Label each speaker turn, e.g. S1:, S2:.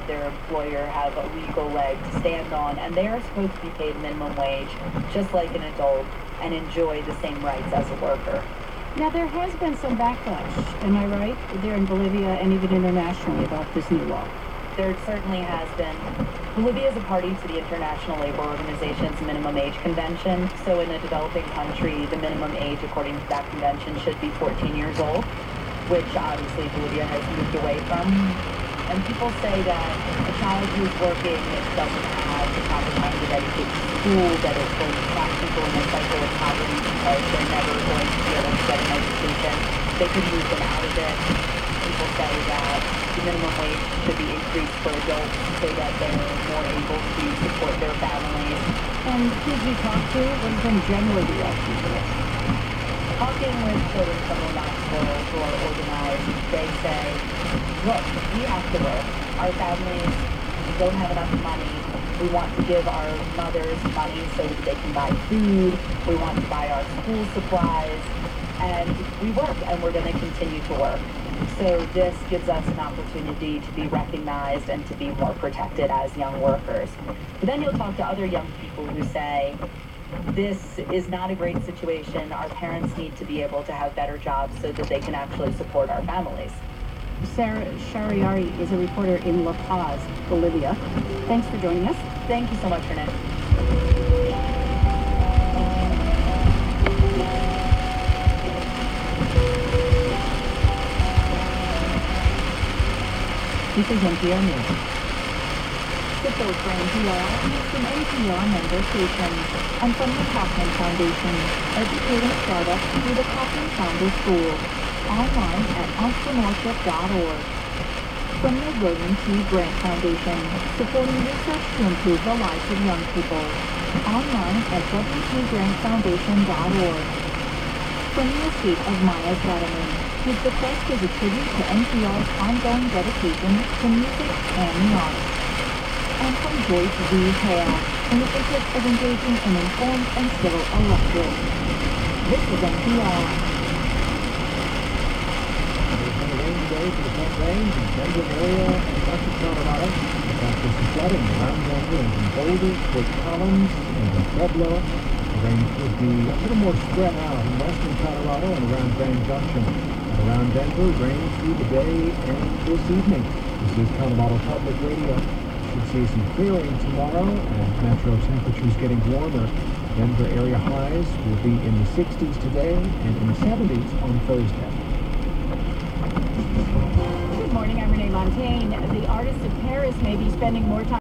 S1: their employer have a legal leg to stand on, and they are supposed to be paid minimum wage just like an adult and enjoy the same rights as a worker.
S2: Now, there has been some backlash, am I right, there in Bolivia and even internationally about this new law?
S1: There certainly has been. Bolivia is a party to the International Labor Organization's Minimum Age Convention, so in a developing country, the minimum age according to that convention should be 14 years old, which obviously Bolivia has moved away from. And people say that a child who's working doesn't have the proper time to dedicate to school, that it's going to trap people in a cycle of poverty because they're never going to be able to get an education. They could move them out of it. People say that the minimum wage should be increased for adults so that they're more able to support their families.
S2: And kids you talk to, what is in general reaction to this?
S1: Talking with children from Knoxville who are organized, they say, look, we have to work. Our families don't have enough money. We want to give our mothers money so that they can buy food. We want to buy our school supplies. And we work, and we're going to continue to work. So this gives us an opportunity to be recognized and to be more protected as young workers. But then you'll talk to other young people who say, this is not a great situation. Our parents need to be able to have better jobs so that they can actually support our families.
S2: Sarah Shariari is a reporter in La Paz, Bolivia. Thanks for joining us.
S1: Thank you so much, Renee.
S2: This is NPR News. Support for NPR is from NPR member stations and from the Kaufman Foundation, educating startups through the Kaufman Founder School, online at entrepreneurship.org. From the William T. Grant Foundation, supporting research to improve the lives of young people, online at wtgrantfoundation.org. From the estate of Maya Zetterman, whose bequest is a tribute to NPR's ongoing dedication to music and the arts. And from Joyce V. Hale, in the interest of engaging in informed and civil electorate. This is NPR.
S3: It's been a rainy day for the Front Range in Denver area and much of Colorado. After some flooding around Denver and in Boulder, Fort Collins, and in Pueblo, the rain could be a little more spread out in western Colorado and around Grand Junction. And around Denver, rain through the day and this evening. This is Colorado Public Radio. Should see some clearing tomorrow and metro temperatures getting warmer. Denver area highs will be in the 60s today and in the 70s on Thursday.
S2: Good morning, I'm Renee Montagne. The artists of Paris may be spending more time